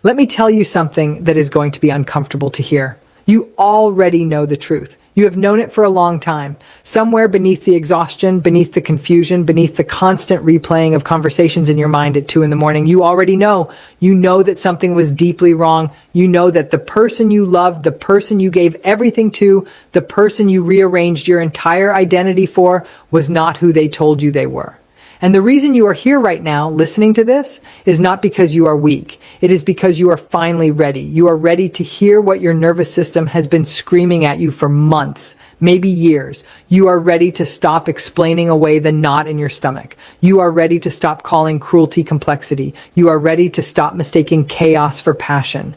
Let me tell you something that is going to be uncomfortable to hear. You already know the truth. You have known it for a long time. Somewhere beneath the exhaustion, beneath the confusion, beneath the constant replaying of conversations in your mind at 2 a.m, you already know. You know that something was deeply wrong. You know that the person you loved, the person you gave everything to, the person you rearranged your entire identity for, was not who they told you they were. And the reason you are here right now, listening to this, is not because you are weak. It is because you are finally ready. You are ready to hear what your nervous system has been screaming at you for months, maybe years. You are ready to stop explaining away the knot in your stomach. You are ready to stop calling cruelty complexity. You are ready to stop mistaking chaos for passion.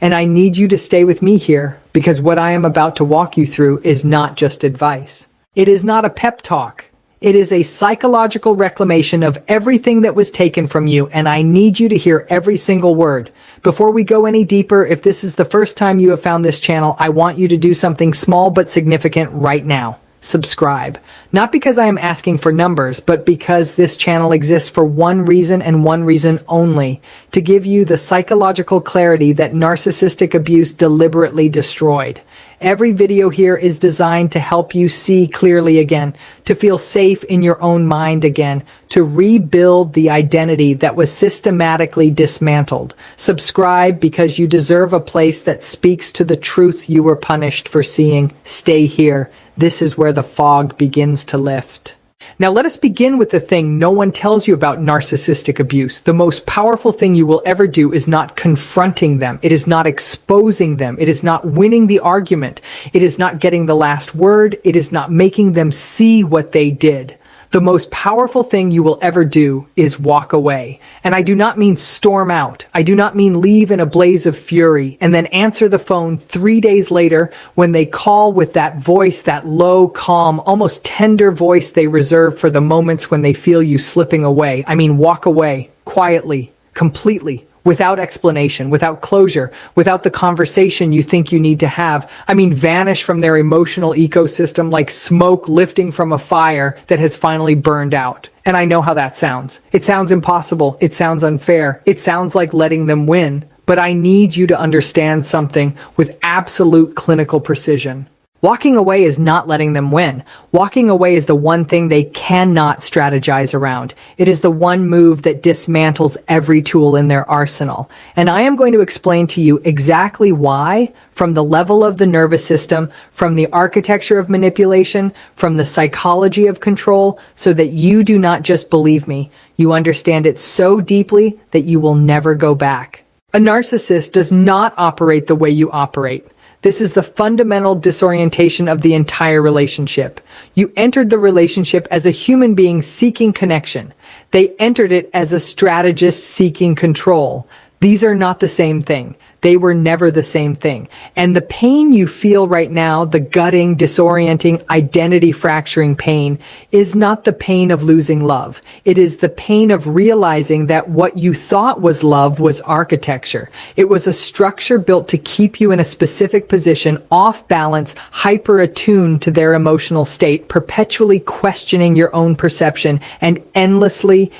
And I need you to stay with me here, because what I am about to walk you through is not just advice. It is not a pep talk. It is a psychological reclamation of everything that was taken from you, and I need you to hear every single word. Before we go any deeper, if this is the first time you have found this channel, I want you to do something small but significant right now. Subscribe. Not because I am asking for numbers, but because this channel exists for one reason and one reason only: to give you the psychological clarity that narcissistic abuse deliberately destroyed. Every video here is designed to help you see clearly again, to feel safe in your own mind again, to rebuild the identity that was systematically dismantled. Subscribe because you deserve a place that speaks to the truth you were punished for seeing. Stay here. This is where the fog begins to lift. Now let us begin with the thing no one tells you about narcissistic abuse. The most powerful thing you will ever do is not confronting them. It is not exposing them. It is not winning the argument. It is not getting the last word. It is not making them see what they did. The most powerful thing you will ever do is walk away. And I do not mean storm out. I do not mean leave in a blaze of fury and then answer the phone 3 days later when they call with that voice, that low, calm, almost tender voice they reserve for the moments when they feel you slipping away. I mean, walk away quietly, completely, without explanation, without closure, without the conversation you think you need to have. I mean, vanish from their emotional ecosystem like smoke lifting from a fire that has finally burned out. And I know how that sounds. It sounds impossible. It sounds unfair. It sounds like letting them win. But I need you to understand something with absolute clinical precision. Walking away is not letting them win. Walking away is the one thing they cannot strategize around. It is the one move that dismantles every tool in their arsenal. And I am going to explain to you exactly why, from the level of the nervous system, from the architecture of manipulation, from the psychology of control, so that you do not just believe me. You understand it so deeply that you will never go back. A narcissist does not operate the way you operate. This is the fundamental disorientation of the entire relationship. You entered the relationship as a human being seeking connection. They entered it as a strategist seeking control. These are not the same thing. They were never the same thing. And the pain you feel right now, the gutting, disorienting, identity fracturing pain, is not the pain of losing love. It is the pain of realizing that what you thought was love was architecture. It was a structure built to keep you in a specific position, off balance, hyper attuned to their emotional state, perpetually questioning your own perception, and endlessly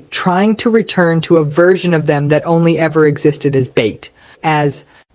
trying to return to a version of them that only ever existed as bait.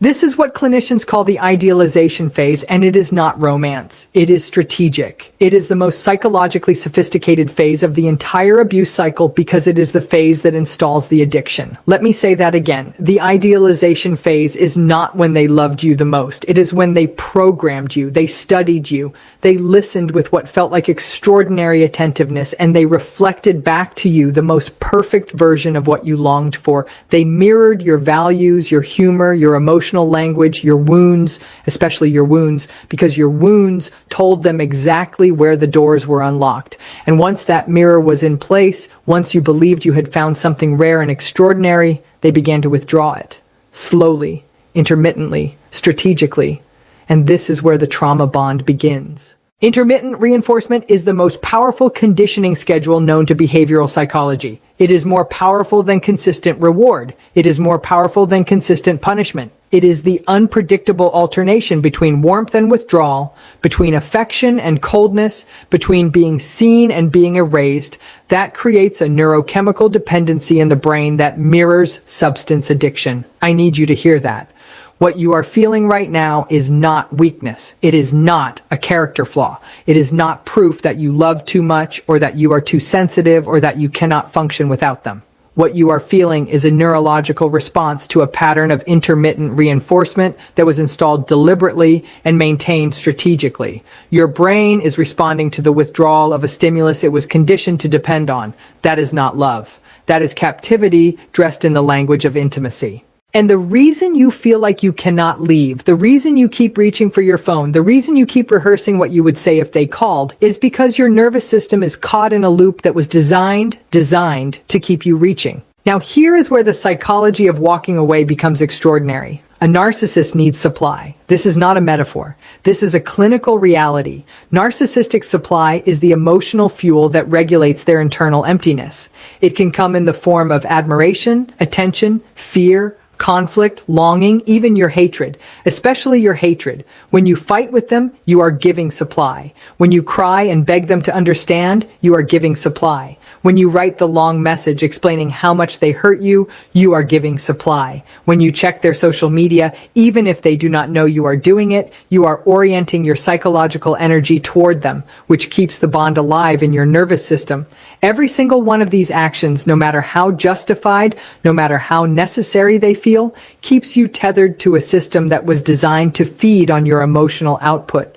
This is what clinicians call the idealization phase, and it is not romance. It is strategic. It is the most psychologically sophisticated phase of the entire abuse cycle because it is the phase that installs the addiction. Let me say that again. The idealization phase is not when they loved you the most. It is when they programmed you, they studied you, they listened with what felt like extraordinary attentiveness, and they reflected back to you the most perfect version of what you longed for. They mirrored your values, your humor, your emotional language, your wounds, especially your wounds, because your wounds told them exactly where the doors were unlocked. And once that mirror was in place, once you believed you had found something rare and extraordinary, they began to withdraw it. Slowly, intermittently, strategically. And this is where the trauma bond begins. Intermittent reinforcement is the most powerful conditioning schedule known to behavioral psychology. It is more powerful than consistent reward. It is more powerful than consistent punishment. It is the unpredictable alternation between warmth and withdrawal, between affection and coldness, between being seen and being erased, that creates a neurochemical dependency in the brain that mirrors substance addiction. I need you to hear that. What you are feeling right now is not weakness. It is not a character flaw. It is not proof that you love too much or that you are too sensitive or that you cannot function without them. What you are feeling is a neurological response to a pattern of intermittent reinforcement that was installed deliberately and maintained strategically. Your brain is responding to the withdrawal of a stimulus it was conditioned to depend on. That is not love. That is captivity dressed in the language of intimacy. And the reason you feel like you cannot leave, the reason you keep reaching for your phone, the reason you keep rehearsing what you would say if they called, is because your nervous system is caught in a loop that was designed to keep you reaching. Now here is where the psychology of walking away becomes extraordinary. A narcissist needs supply. This is not a metaphor. This is a clinical reality. Narcissistic supply is the emotional fuel that regulates their internal emptiness. It can come in the form of admiration, attention, fear, conflict, longing, even your hatred, especially your hatred. When you fight with them, you are giving supply. When you cry and beg them to understand, you are giving supply. When you write the long message explaining how much they hurt you, you are giving supply. When you check their social media, even if they do not know you are doing it, you are orienting your psychological energy toward them, which keeps the bond alive in your nervous system. Every single one of these actions, no matter how justified, no matter how necessary they feel, keeps you tethered to a system that was designed to feed on your emotional output.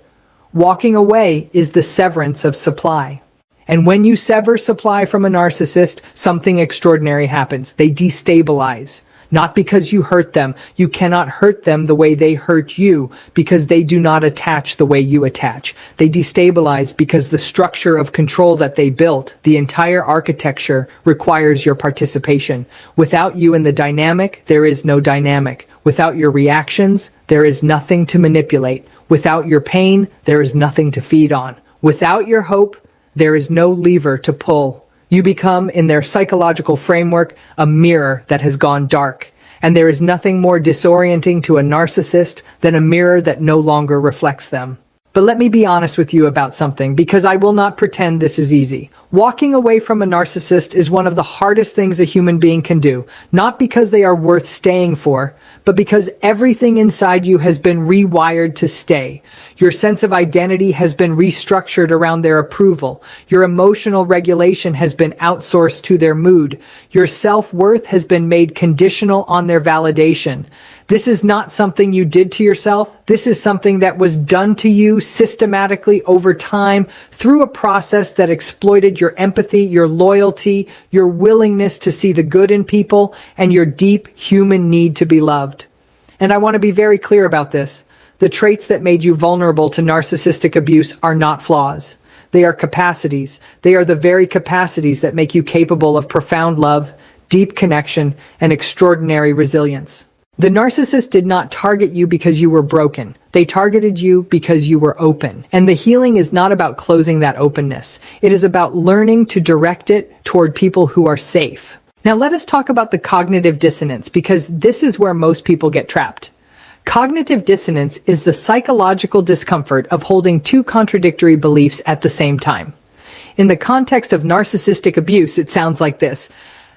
Walking away is the severance of supply. And when you sever supply from a narcissist, something extraordinary happens. They destabilize. Not because you hurt them. You cannot hurt them the way they hurt you because they do not attach the way you attach. They destabilize because the structure of control that they built, the entire architecture, requires your participation. Without you in the dynamic, there is no dynamic. Without your reactions, there is nothing to manipulate. Without your pain, there is nothing to feed on. Without your hope, there is no lever to pull. You become, in their psychological framework, a mirror that has gone dark. And there is nothing more disorienting to a narcissist than a mirror that no longer reflects them. But let me be honest with you about something, because I will not pretend this is easy. Walking away from a narcissist is one of the hardest things a human being can do, not because they are worth staying for, but because everything inside you has been rewired to stay. Your sense of identity has been restructured around their approval. Your emotional regulation has been outsourced to their mood. Your self-worth has been made conditional on their validation. This is not something you did to yourself. This is something that was done to you systematically over time through a process that exploited your empathy, your loyalty, your willingness to see the good in people, and your deep human need to be loved. And I want to be very clear about this. The traits that made you vulnerable to narcissistic abuse are not flaws. They are capacities. They are the very capacities that make you capable of profound love, deep connection, and extraordinary resilience. The narcissist did not target you because you were broken. They targeted you because you were open. And the healing is not about closing that openness. It is about learning to direct it toward people who are safe. Now let us talk about the cognitive dissonance, because this is where most people get trapped. Cognitive dissonance is the psychological discomfort of holding two contradictory beliefs at the same time. In the context of narcissistic abuse, it sounds like this.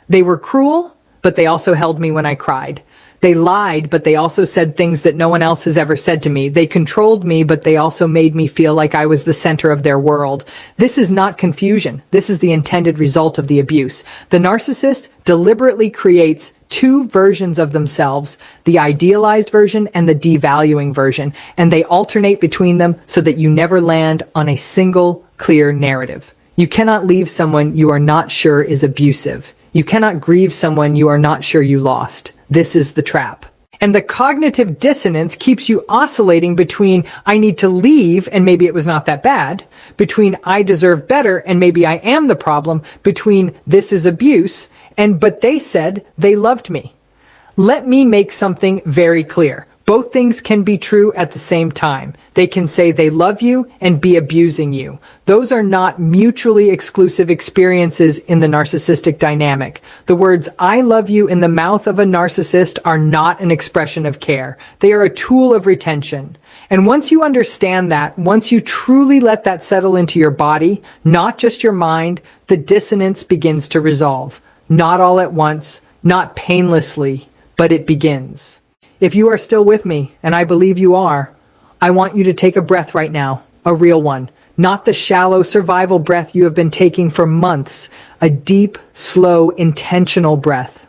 They were cruel, but they also held me when I cried. They lied, but they also said things that no one else has ever said to me. They controlled me, but they also made me feel like I was the center of their world. This is not confusion. This is the intended result of the abuse. The narcissist deliberately creates two versions of themselves, the idealized version and the devaluing version, and they alternate between them so that you never land on a single clear narrative. You cannot leave someone you are not sure is abusive. You cannot grieve someone you are not sure you lost. This is the trap. And the cognitive dissonance keeps you oscillating between I need to leave and maybe it was not that bad, between I deserve better and maybe I am the problem, between this is abuse and but they said they loved me. Let me make something very clear. Both things can be true at the same time. They can say they love you and be abusing you. Those are not mutually exclusive experiences in the narcissistic dynamic. The words "I love you" in the mouth of a narcissist are not an expression of care. They are a tool of retention. And once you understand that, once you truly let that settle into your body, not just your mind, the dissonance begins to resolve. Not all at once, not painlessly, but it begins. If you are still with me, and I believe you are, I want you to take a breath right now, a real one, not the shallow survival breath you have been taking for months, a deep, slow, intentional breath.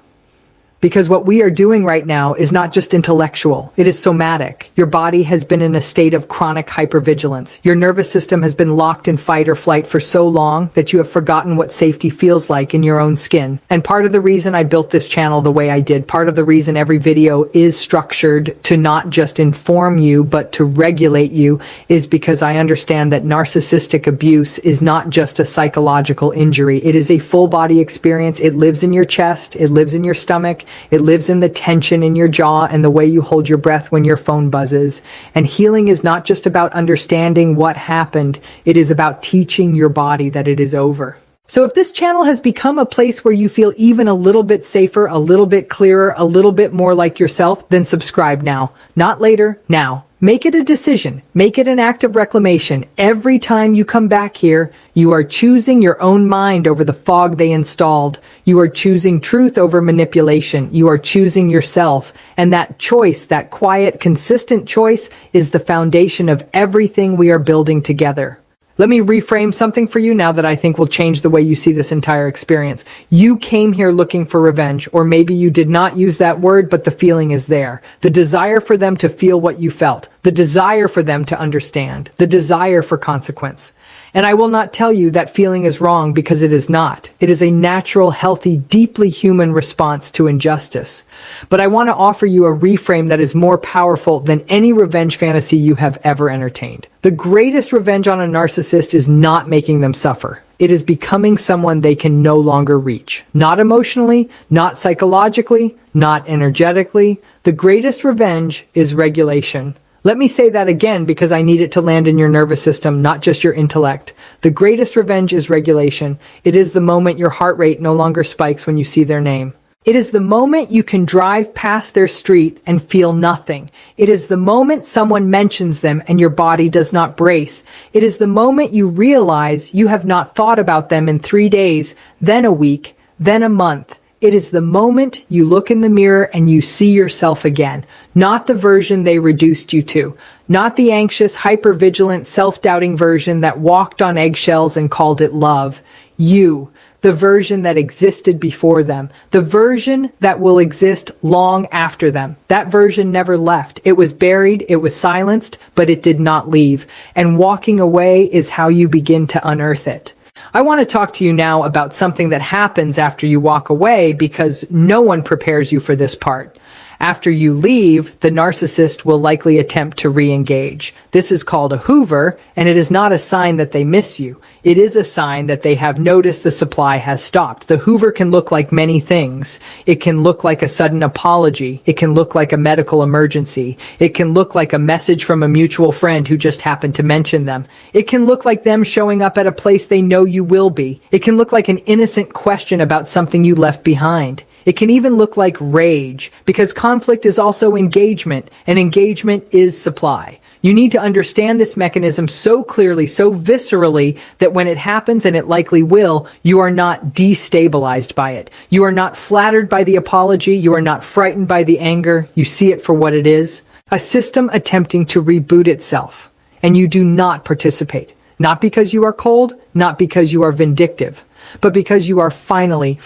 Because what we are doing right now is not just intellectual, it is somatic. Your body has been in a state of chronic hypervigilance. Your nervous system has been locked in fight or flight for so long that you have forgotten what safety feels like in your own skin. And part of the reason I built this channel the way I did, part of the reason every video is structured to not just inform you, but to regulate you, is because I understand that narcissistic abuse is not just a psychological injury. It is a full body experience. It lives in your chest. It lives in your stomach. It lives in the tension in your jaw and the way you hold your breath when your phone buzzes. And healing is not just about understanding what happened. It is about teaching your body that it is over. So if this channel has become a place where you feel even a little bit safer, a little bit clearer, a little bit more like yourself, then subscribe now. Not later, now. Make it a decision. Make it an act of reclamation. Every time you come back here, you are choosing your own mind over the fog they installed. You are choosing truth over manipulation. You are choosing yourself. And that choice, that quiet, consistent choice, is the foundation of everything we are building together. Let me reframe something for you now that I think will change the way you see this entire experience. You came here looking for revenge, or maybe you did not use that word, but the feeling is there. The desire for them to feel what you felt. The desire for them to understand. The desire for consequence. And I will not tell you that feeling is wrong, because it is not. It is a natural, healthy, deeply human response to injustice. But I want to offer you a reframe that is more powerful than any revenge fantasy you have ever entertained. The greatest revenge on a narcissist is not making them suffer. It is becoming someone they can no longer reach. Not emotionally, not psychologically, not energetically. The greatest revenge is regulation. Let me say that again, because I need it to land in your nervous system, not just your intellect. The greatest revenge is regulation. It is the moment your heart rate no longer spikes when you see their name. It is the moment you can drive past their street and feel nothing. It is the moment someone mentions them and your body does not brace. It is the moment you realize you have not thought about them in 3 days, then a week, then a month. It is the moment you look in the mirror and you see yourself again, not the version they reduced you to, not the anxious, hypervigilant, self-doubting version that walked on eggshells and called it love. You, the version that existed before them, the version that will exist long after them. That version never left. It was buried, it was silenced, but it did not leave. And walking away is how you begin to unearth it. I want to talk to you now about something that happens after you walk away, because no one prepares you for this part. After you leave, the narcissist will likely attempt to re-engage. This is called a hoover, and it is not a sign that they miss you. It is a sign that they have noticed the supply has stopped. The hoover can look like many things. It can look like a sudden apology. It can look like a medical emergency. It can look like a message from a mutual friend who just happened to mention them. It can look like them showing up at a place they know you will be. It can look like an innocent question about something you left behind. It can even look like rage, because conflict is also engagement, and engagement is supply. You need to understand this mechanism so clearly, so viscerally, that when it happens, and it likely will, you are not destabilized by it. You are not flattered by the apology. You are not frightened by the anger. You see it for what it is, a system attempting to reboot itself. And you do not participate. Not because you are cold, not because you are vindictive, but because you are finally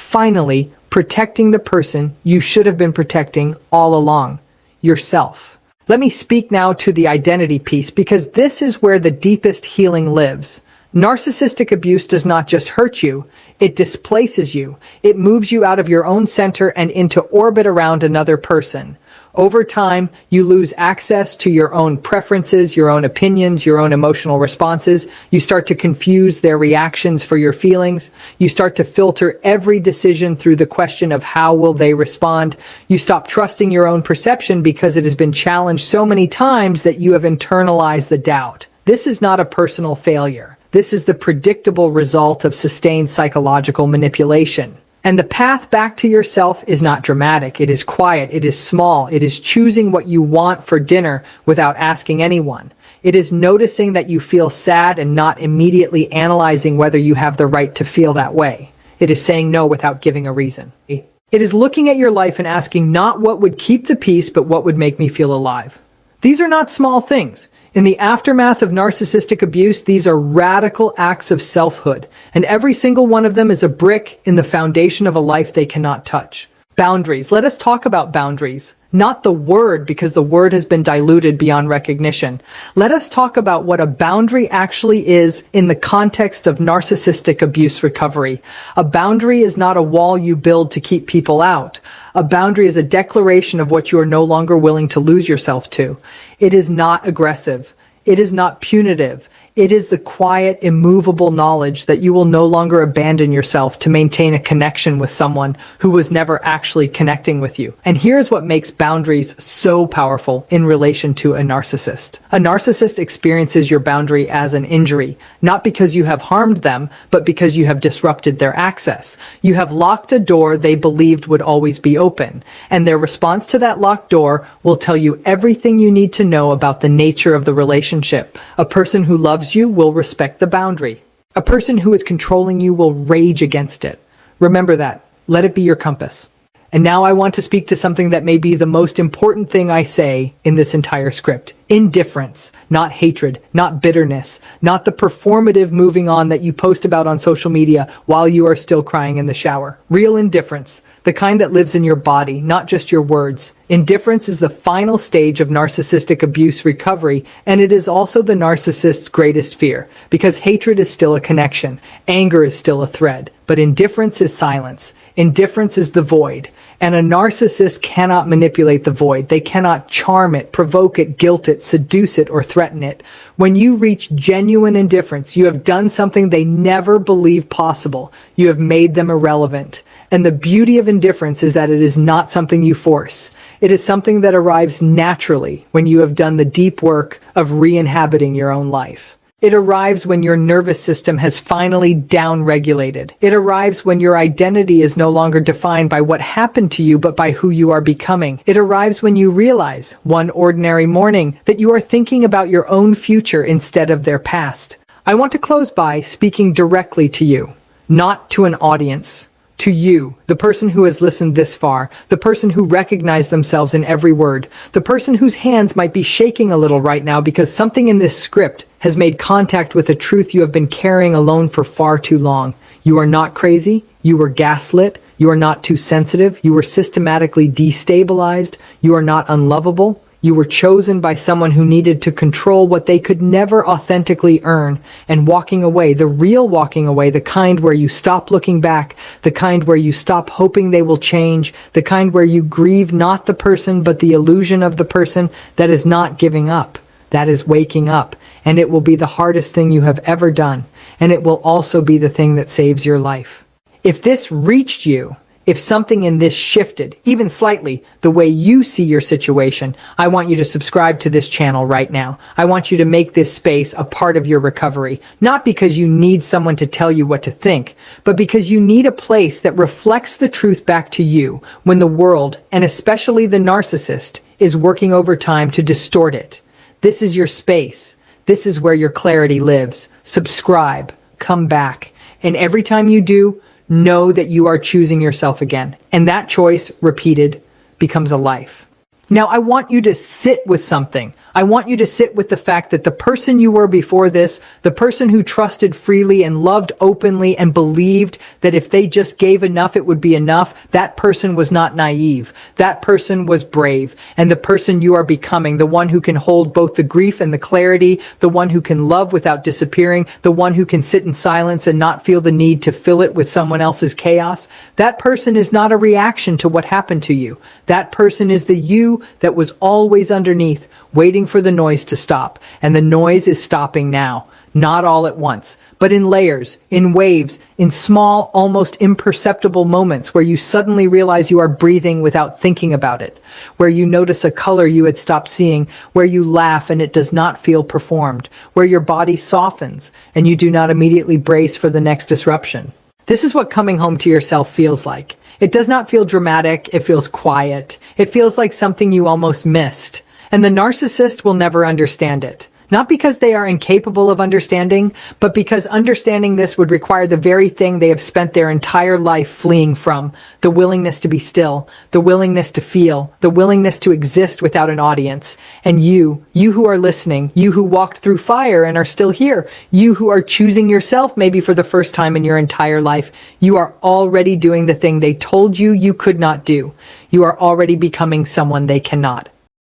protecting the person you should have been protecting all along, yourself. Let me speak now to the identity piece, because this is where the deepest healing lives. Narcissistic abuse does not just hurt you, it displaces you. It moves you out of your own center and into orbit around another person. Over time, you lose access to your own preferences, your own opinions, your own emotional responses. You start to confuse their reactions for your feelings. You start to filter every decision through the question of how will they respond. You stop trusting your own perception because it has been challenged so many times that you have internalized the doubt. This is not a personal failure. This is the predictable result of sustained psychological manipulation. And the path back to yourself is not dramatic. It is quiet. It is small. It is choosing what you want for dinner without asking anyone. It is noticing that you feel sad and not immediately analyzing whether you have the right to feel that way. It is saying no without giving a reason. It is looking at your life and asking not what would keep the peace, but what would make me feel alive. These are not small things. In the aftermath of narcissistic abuse, these are radical acts of selfhood, and every single one of them is a brick in the foundation of a life they cannot touch. Boundaries. Let us talk about boundaries. Not the word, because the word has been diluted beyond recognition. Let us talk about what a boundary actually is in the context of narcissistic abuse recovery. A boundary is not a wall you build to keep people out. A boundary is a declaration of what you are no longer willing to lose yourself to. It is not aggressive. It is not punitive. It is the quiet, immovable knowledge that you will no longer abandon yourself to maintain a connection with someone who was never actually connecting with you. And here's what makes boundaries so powerful in relation to a narcissist. A narcissist experiences your boundary as an injury, not because you have harmed them, but because you have disrupted their access. You have locked a door they believed would always be open, and their response to that locked door will tell you everything you need to know about the nature of the relationship. A person who loves you will respect the boundary. A person who is controlling you will rage against it. Remember that. Let it be your compass. And now I want to speak to something that may be the most important thing I say in this entire script. Indifference, not hatred, not bitterness, not the performative moving on that you post about on social media while you are still crying in the shower. Real indifference, the kind that lives in your body, not just your words. Indifference is the final stage of narcissistic abuse recovery, and it is also the narcissist's greatest fear, because hatred is still a connection, anger is still a thread, but indifference is silence. Indifference is the void, and a narcissist cannot manipulate the void. They cannot charm it, provoke it, guilt it, seduce it, or threaten it. When you reach genuine indifference, you have done something they never believed possible. You have made them irrelevant. And the beauty of indifference is that it is not something you force. It is something that arrives naturally when you have done the deep work of re-inhabiting your own life. It arrives when your nervous system has finally down-regulated. It arrives when your identity is no longer defined by what happened to you, but by who you are becoming. It arrives when you realize, one ordinary morning, that you are thinking about your own future instead of their past. I want to close by speaking directly to you, not to an audience. To you, the person who has listened this far, the person who recognized themselves in every word, the person whose hands might be shaking a little right now because something in this script has made contact with a truth you have been carrying alone for far too long. You are not crazy. You were gaslit. You are not too sensitive. You were systematically destabilized. You are not unlovable. You were chosen by someone who needed to control what they could never authentically earn, and walking away, the real walking away, the kind where you stop looking back, the kind where you stop hoping they will change, the kind where you grieve not the person but the illusion of the person, that is not giving up. That is waking up, and it will be the hardest thing you have ever done, and it will also be the thing that saves your life. If this reached you, if something in this shifted, even slightly, the way you see your situation, I want you to subscribe to this channel right now. I want you to make this space a part of your recovery, not because you need someone to tell you what to think, but because you need a place that reflects the truth back to you when the world, and especially the narcissist, is working overtime to distort it. This is your space. This is where your clarity lives. Subscribe, come back, and every time you do, know that you are choosing yourself again. And that choice, repeated, becomes a life. Now, I want you to sit with something. I want you to sit with the fact that the person you were before this, the person who trusted freely and loved openly and believed that if they just gave enough, it would be enough, that person was not naive. That person was brave. And the person you are becoming, the one who can hold both the grief and the clarity, the one who can love without disappearing, the one who can sit in silence and not feel the need to fill it with someone else's chaos, that person is not a reaction to what happened to you. That person is the you you that was always underneath, waiting for the noise to stop. And the noise is stopping now. Not all at once, but in layers, in waves, in small, almost imperceptible moments where you suddenly realize you are breathing without thinking about it, where you notice a color you had stopped seeing, where you laugh and it does not feel performed, where your body softens and you do not immediately brace for the next disruption. This is what coming home to yourself feels like. It does not feel dramatic, it feels quiet. It feels like something you almost missed. And the narcissist will never understand it. Not because they are incapable of understanding, but because understanding this would require the very thing they have spent their entire life fleeing from: the willingness to be still, the willingness to feel, the willingness to exist without an audience. And you who are listening, you who walked through fire and are still here, you who are choosing yourself maybe for the first time in your entire life, you are already doing the thing they told you you could not do. You are already becoming someone they cannot.